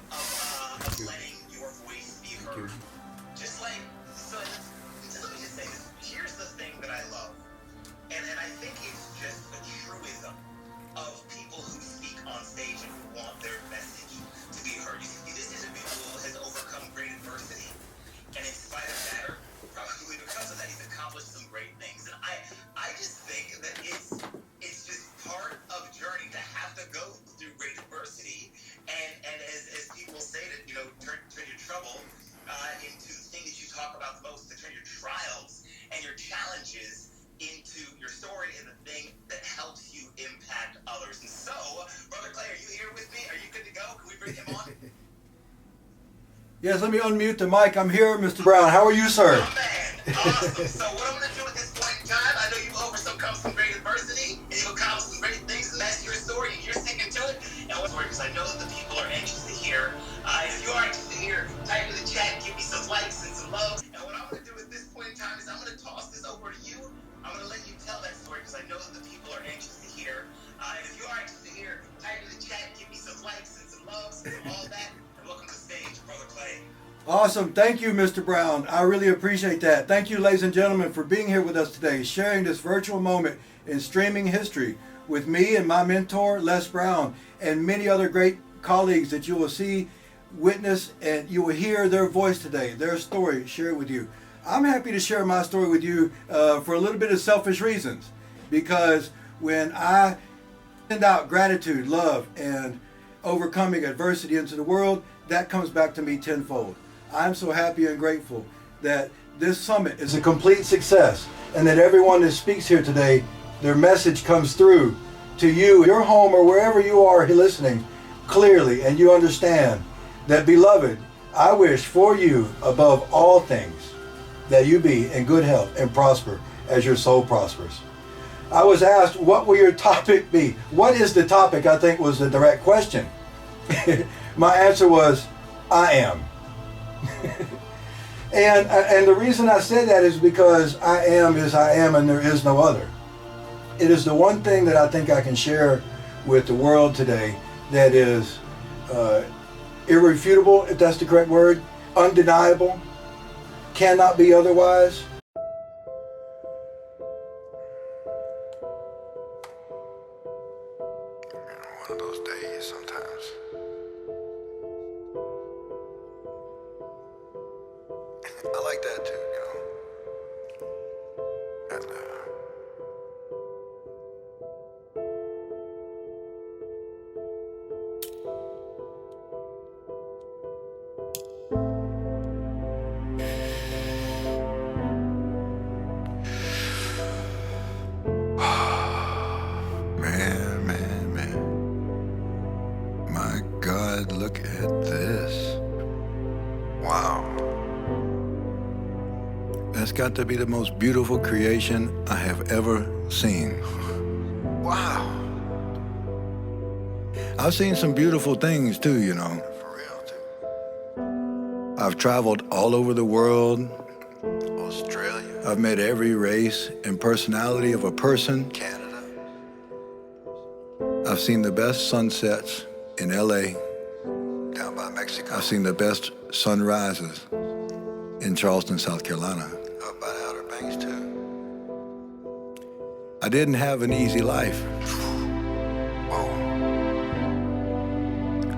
letting your voice be heard. Just like, so let me just say this, here's the thing that I love. And I think it's just a truism of people who speak on stage and who want their message to be heard. You see, this individual has overcome great adversity, and in spite of that, or probably because of that, he's accomplished some great things. And I just think that it's just part of a journey to have to go through great adversity. And as people say that, turn your trouble into the thing that you talk about the most, to turn your trials and your challenges into your story and the thing that helps you impact others. And so, Brother Clay, are you here with me? Are you good to go? Can we bring him on? Yes, let me unmute the mic. I'm here, Mr. Brown. How are you, sir? Awesome. So what I'm going to do at this point in time, I know you've overcome some great adversity, and you've accomplished some great things, and that's your story, and you're sticking to it. And what's working, because I know that the people are anxious to hear. If you are anxious to hear, type in the chat, give me some likes and some loves. And what I'm going to do at this point in time is I'm going to toss this over to you. I'm going to let you tell that story, because I know that the people are anxious to hear. And if you are anxious to hear, type in the chat, give me some likes and some loves and all that. And welcome to the stage, Brother Clay. Awesome. Thank you, Mr. Brown. I really appreciate that. Thank you, ladies and gentlemen, for being here with us today, sharing this virtual moment in streaming history with me and my mentor, Les Brown, and many other great colleagues that you will see, witness, and you will hear their voice today, their story shared with you. I'm happy to share my story with you for a little bit of selfish reasons, because when I send out gratitude, love, and overcoming adversity into the world, that comes back to me tenfold. I'm so happy and grateful that this summit is a complete success, and that everyone that speaks here today, their message comes through to you, your home, or wherever you are listening clearly, and you understand that, beloved, I wish for you above all things that you be in good health and prosper as your soul prospers. I was asked, what will your topic be? What is the topic? I think was the direct question. My answer was, I am. and the reason I said that is because I am and there is no other. It is the one thing that I think I can share with the world today that is irrefutable, if that's the correct word, undeniable, cannot be otherwise. One of those days sometimes. I like that too, you know. And, man. My God, look at this. Wow. That's got to be the most beautiful creation I have ever seen. Wow. I've seen some beautiful things too, you know. For real, too. I've traveled all over the world. Australia. I've met every race and personality of a person. Canada. I've seen the best sunsets in LA. Down by Mexico. I've seen the best sunrises in Charleston, South Carolina. Up by the Outer Banks, too. I didn't have an easy life. Whoa.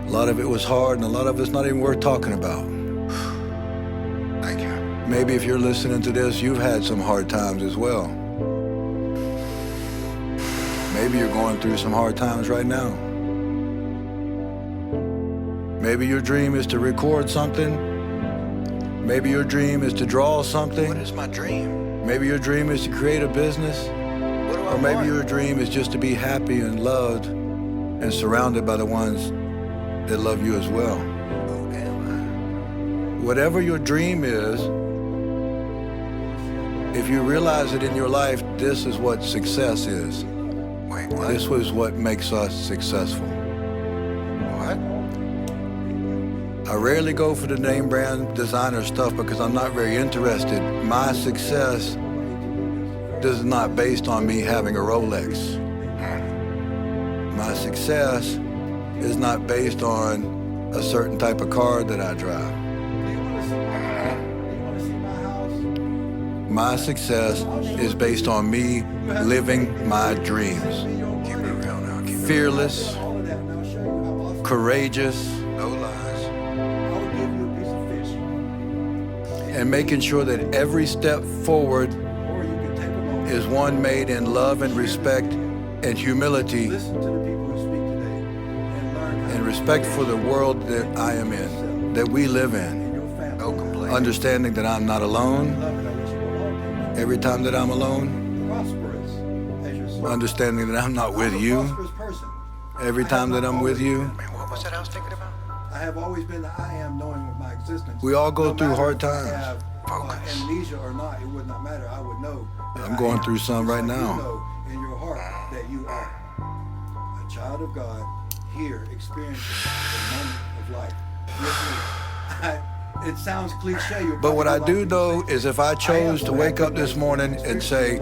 A lot of it was hard, and a lot of it's not even worth talking about. Thank you. Maybe if you're listening to this, you've had some hard times as well. Maybe you're going through some hard times right now. Maybe your dream is to record something. Maybe your dream is to draw something. What is my dream? Maybe your dream is to create a business. What do I want? Or maybe your dream is just to be happy and loved and surrounded by the ones that love you as well. Who am I? Whatever your dream is, if you realize it in your life, this is what success is. Wait, what? This was what makes us successful. What? I rarely go for the name brand designer stuff because I'm not very interested. My success is not based on me having a Rolex. My success is not based on a certain type of car that I drive. My success is based on me living my dreams. Keep it real now. Keep fearless, courageous, no lies, and making sure that every step forward is one made in love and respect and humility and respect for the world that I am in, that we live in. No complaint. Understanding that I'm not alone. Every time that I'm alone, understanding that I'm not with you. Every time that I'm with you, what was that I was thinking about? I have always been the I am, knowing of my existence. We all go No through matter hard if I times. have, amnesia or not, it would not matter. I would know. that I'm I going am. through some Just right like now. You know in your heart that you are a child of God here experiencing the moment of life with me. It sounds cliche. But what I do know is if I chose to wake up this morning and say,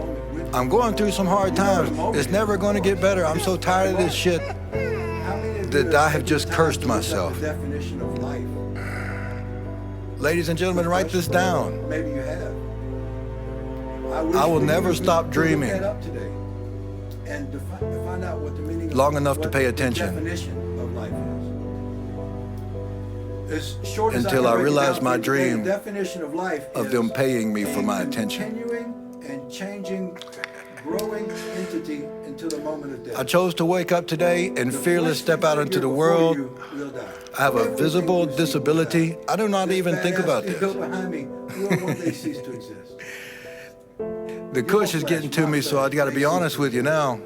I'm going through some hard times, it's never going to get better. I'm so tired of this shit that I have just cursed myself. Definition of life. Ladies and gentlemen, write this down. Maybe you have. I will never stop dreaming Look that up today and to find out what the meaning long of, enough to what pay the attention definition of life is. As short as until I I can break it realize down my for you today, dream the definition of life of is them paying me for a my attention. continuing and changing, growing entity until the moment of death. I chose to wake up today and The fearless flesh step out into the before world. you will die. I have a Everything visible you see will disability. die. I do not This even think badass about ego this. behind me will one day cease to exist. The kush is getting to me, so I got to be honest with you now.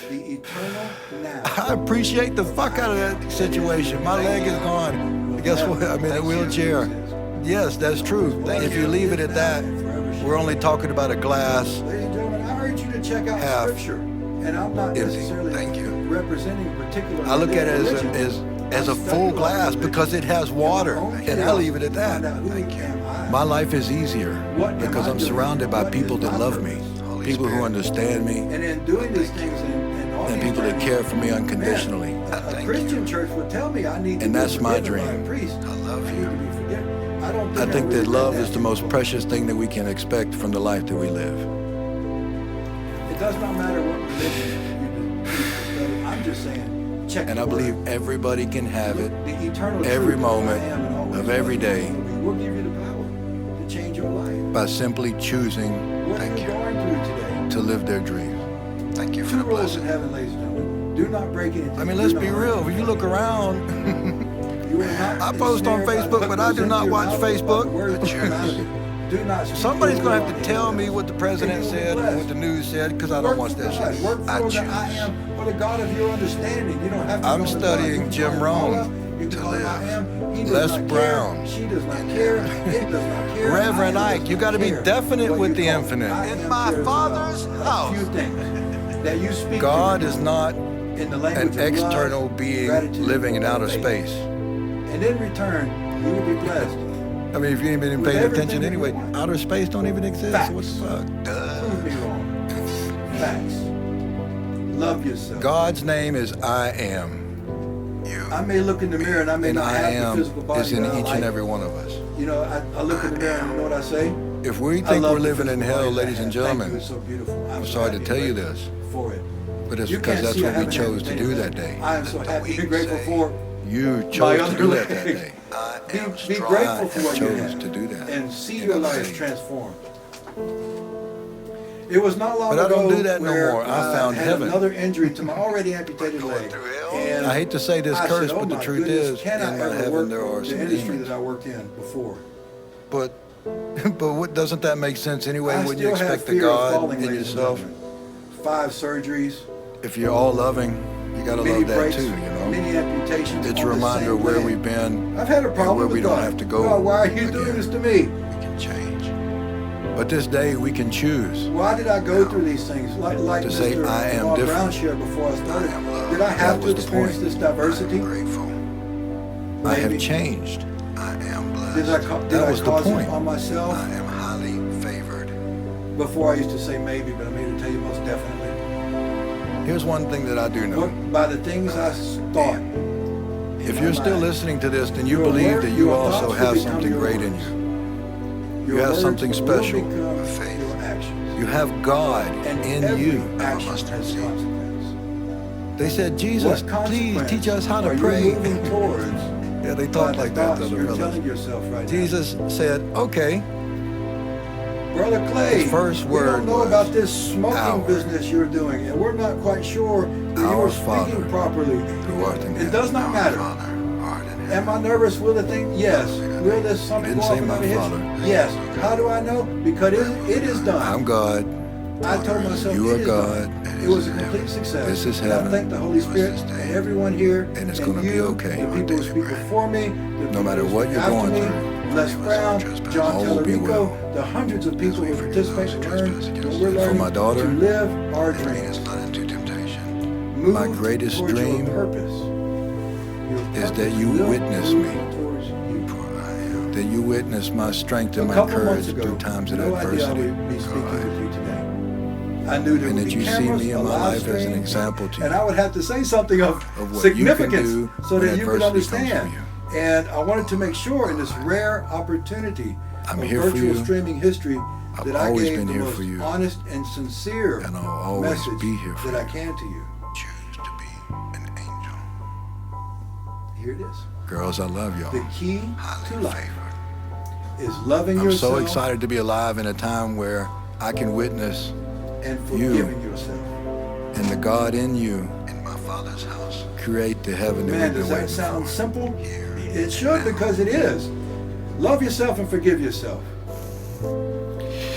The eternal now. I appreciate the fuck out of that situation. My leg is gone. Guess what? I'm in a wheelchair. Yes, that's true. If you leave it at that, we're only talking about a glass. Ladies and gentlemen, I urge you to check out Half Scripture. And I'm not empty. necessarily Thank you. representing a particular I look at it religion. as a full glass because it has water, and I leave it at that. Thank you. My life is easier because I'm surrounded by people that love me, people who understand me, And in doing these things and people that care for me unconditionally. A Christian church would tell me I need to And be that's my forgiven by a dream. priest. I love you. I think that love is the most precious thing that we can expect from the life that we live. It does not matter what religion you study. I'm just saying, check And your I believe word. everybody can have it The eternal every truth moment I am and always of every will day will give you the power to change your life. by simply choosing What you're going through today. to live their dream. Thank you Two rules in heaven, ladies and gentlemen. Do not break anything. I mean, Do let's not be harm. real. If you look around, You are not I post on ensnared by Facebook, what but I goes do into not your watch mouth, by the Facebook. words that come out of it. Do not speak somebody's evil going to have to on tell anyone. me what the president said and what the news said because I don't watch that shit. Work for I the choose. I am, for the God of your understanding. You don't have to I'm know the God. studying You can Jim call Rohn Allah, you can call him I am. He does Les not Brown. care. She does not care. It does not care. Reverend I am Ike, does you not got to be care definite what with you the call it. infinite. I In am my cares Father's about house. a few things that you speak God to is not in the language an of external love, being gratitude, living in outer faith. space. And in return, you will be blessed. I mean, if you ain't been With paying everything attention that you anyway, want. outer space don't even exist. Facts. What the fuck? Prove me wrong. Facts. Love yourself. God's name is I am. I may look in the mirror and I may And not I have the am physical body is in that I each like. and every one of us. You know, I look in the mirror and you know what I say? If we I think love we're the living in physical hell, body that I ladies and have. Thank you, gentlemen, it's so beautiful. I'm so sorry to happy tell and you grateful this, for it. but it's You because can't that's see I what we haven't chose had to do today. that day. I am so happy and grateful for You my chose to other do that leg. day. Be grateful for I what you chose have to do that. and see And your I'm life saying- transformed. It was not long But I ago don't do that no where more. I found had heaven. another injury to my already amputated leg. And I hate to say this I curse, said, but the my truth goodness, is, can I in my ever heaven work there are the some industry demons. that I worked in before. But what doesn't that make sense anyway I when you still have expect the fear of God falling, in ladies and yourself? gentlemen. 5 surgeries, If you're all loving, you gotta many love that breaks, too, you know? many amputations. It's a on the reminder same of where leg. we've been I've had a and problem where with we don't God. have to go God, why are you doing again. this to me? We can change. But this day we can choose. Why did I go through these things? Like To Mr. say, I am Bob different. Brown shared before I started. I am loved. Did I have That to was the experience point. this diversity? Grateful. I have Maybe. changed. I am blessed. Did That I was the cause it point. on myself? I am highly favored. Before I used to say maybe, but I'm here to tell you most definitely. Here's one thing that I do know. What, by the things I thought. If you're still listening to this, then you Your believe word, that you your also thoughts will have become something your great in words. you. Your You have words something will special. become your actions. You have God And in every you. action has consequence. They said, Jesus, What please consequence teach us how to are you pray. moving towards? Yeah, they by talk the like that, thoughts the other you're brothers. telling yourself right Jesus said, okay, Brother Clay, His first we word don't know was, about this smoking "Our." business you're doing, and we're not quite sure that you Our are speaking Father, properly. who art in It heaven. does not matter. Am I nervous? Will the thing? Yes. Will this something didn't go say off my another hitch? Father. Yes. How do I know? Because it is done. I'm God. I told myself you it are is God. not. It was a complete success. This is And I heaven. thank the Holy Spirit and everyone here, And it's gonna be you, okay. the people who speak before me, the No people matter who what speak you're after going me, through, Les Brown, John all will be Tallarico, well. the hundreds of people who participate and learn what we're For learning my daughter, to live our lead dreams. us not into temptation. Move My greatest towards dream your purpose. Your is that purpose you will witness move me. towards you. That you witness my strength and A my couple courage months ago, through times of no idea I adversity. would be speaking with you today. I knew there And would that be you see cameras, me a in my live life as an stream, example to you. and I would have to say something of what you can significance do so when that you could adversity comes understand. for And I wanted to make sure in this rare opportunity I'm of here for virtual you. streaming history I've that I always gave been the here most for you. honest and sincere And I'll always message be here for that I you. can to you. Choose to be an angel. Here it is. Girls, I love y'all. The key Highly to life favored. is loving I'm yourself so excited to be alive in a time where I can witness and you forgiving yourself. and the God in you in my Father's house create the heaven that Man, we've does been that waiting sound for. simple? Here It should, because it is. Love yourself and forgive yourself.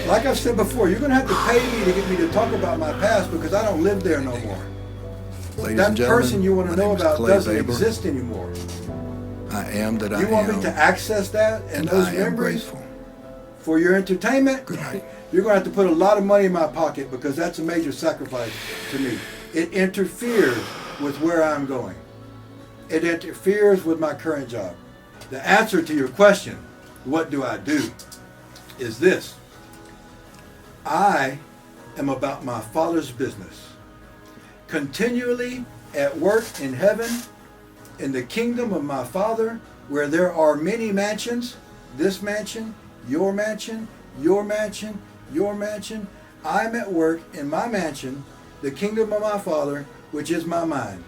Like I've said before, you're going to have to pay me to get me to talk about my past because I don't live there no more. Ladies That and gentlemen, person you want to my know name is about Clay doesn't Baber. exist anymore. I am that I You want am, me to access that and those I am memories grateful. for your entertainment? Good night. You're going to have to put a lot of money in my pocket because that's a major sacrifice to me. It interferes with where I'm going. It interferes with my current job. The answer to your question, what do I do, is this. I am about my Father's business. Continually at work in heaven, in the kingdom of my Father, where there are many mansions, this mansion, your mansion, your mansion, your mansion. I'm at work in my mansion, the kingdom of my Father, which is my mind.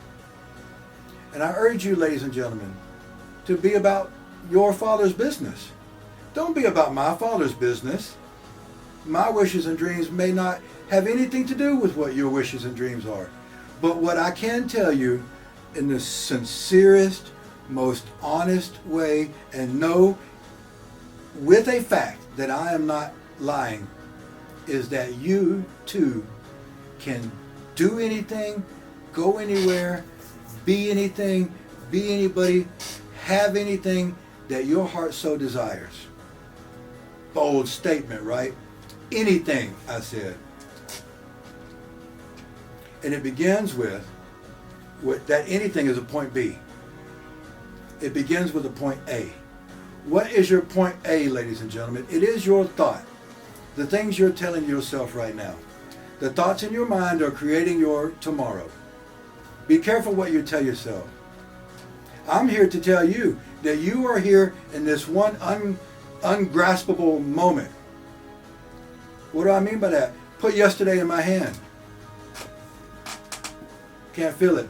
And I urge you, ladies and gentlemen, to be about your Father's business. Don't be about my Father's business. My wishes and dreams may not have anything to do with what your wishes and dreams are. But what I can tell you in the sincerest, most honest way, and know with a fact that I am not lying, is that you too can do anything, go anywhere, be anything, be anybody, have anything that your heart so desires. Bold statement, right? Anything, I said. And it begins with that anything is a point B. It begins with a point A. What is your point A, ladies and gentlemen? It is your thought. The things you're telling yourself right now. The thoughts in your mind are creating your tomorrow. Be careful what you tell yourself. I'm here to tell you that you are here in this one ungraspable moment. What do I mean by that? Put yesterday in my hand. Can't feel it.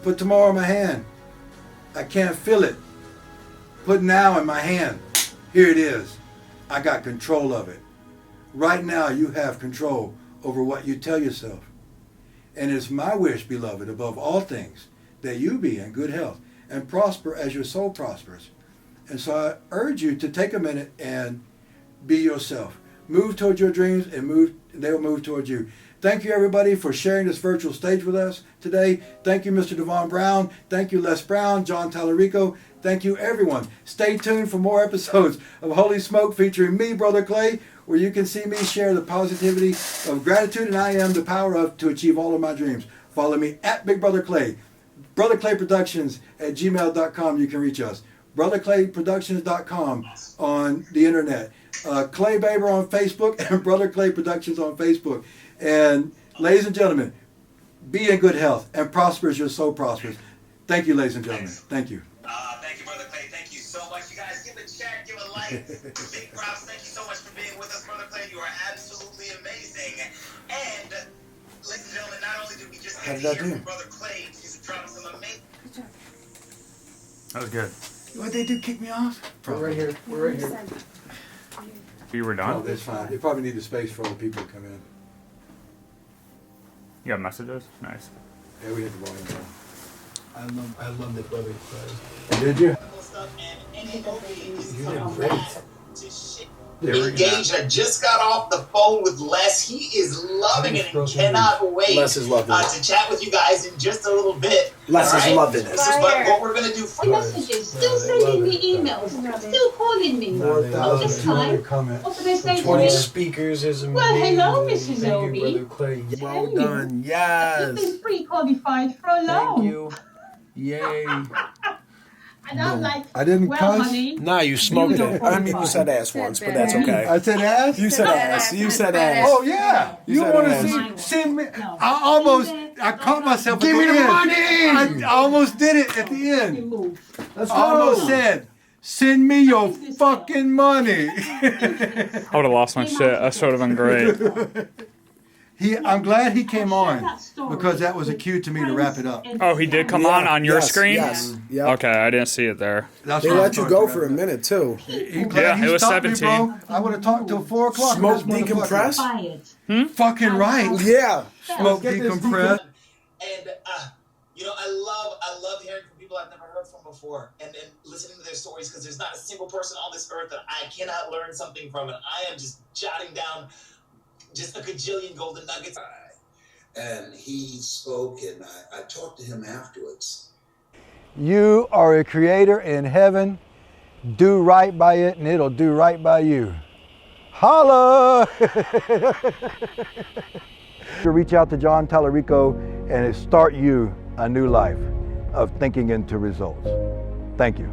Put tomorrow in my hand. I can't feel it. Put now in my hand. Here it is. I got control of it. Right now you have control over what you tell yourself. And it's my wish, beloved, above all things, that you be in good health and prosper as your soul prospers. And so I urge you to take a minute and be yourself. Move towards your dreams and they'll move towards you. Thank you, everybody, for sharing this virtual stage with us today. Thank you, Mr. Devon Brown. Thank you, Les Brown, John Tallarico. Thank you, everyone. Stay tuned for more episodes of Holy Smoke featuring me, Brother Clay, where you can see me share the positivity of gratitude and I am the power of to achieve all of my dreams. Follow me at Big Brother Clay. Brother Clay Productions at gmail.com. You can reach us. BrotherClayProductions.com on the internet. Clay Baber on Facebook and Brother Clay Productions on Facebook. And ladies and gentlemen, be in good health and prosper as your soul prospers. Thank you, ladies and gentlemen. Thank you. Thank you, Brother Clay. Thank you so much. You guys give a chat, give a like. Big props. Thank you so much for being with us, Brother Clay. You are absolutely amazing. And ladies and gentlemen, not only did we just get to hear from Brother Clay, he's dropping some amazing. That was good. What they do, kick me off? We're right here. We're right here. You were done? Oh, that's fine. They probably need the space for other people to come in. You got messages? Nice. Yeah, we had the volume down. I love it, brother. Did you? stuff, and any movie is You did coming great. back to shit. engaged. I just got off the phone with Les. He is loving it and cannot wait Les is loving it. to chat with you guys in just a little bit. Les is loving it. This is what we're going to do for Messages, still sending me emails, still calling me. Not this time. What did they say to 20 me? speakers is amazing. Well, hello, Mrs. Thank Obi. you, Brother Clay. Well Tell you. done. You've Yes. been pre-qualified for a loan. Thank you. Yay. And I'm like, I didn't well, cuss. honey, Nah, you smoked don't it. I mean, you said ass once, but that's okay. I said ass? You said ass. You said ass. Oh yeah. You You said want to ass. see me? I caught myself. Give at me the the end. money! I almost did it at the you end. move. Let's I almost said, "Send me your fucking money." I would have lost my shit. That would have been great. I'm glad he came on because that was a cue to me to wrap it up. Oh, he did come on your Yes, screen? Yes. Yep. Okay, I didn't see it there. That's They why I let you thought go to for a wrap it up. minute, too. Yeah, it was stopped me, 17. bro. I would have talked till 4 o'clock. Smoke This motherfucker- decompress? Fucking right. Yeah. Smoke decompress. And I love hearing from people I've never heard from before, and listening to their stories, because there's not a single person on this earth that I cannot learn something from, and I am just jotting down just a gajillion golden nuggets. And he spoke, and I talked to him afterwards. You are a creator in heaven. Do right by it, and it'll do right by you. Holla! Reach out to John Tallarico and start you a new life of thinking into results. Thank you.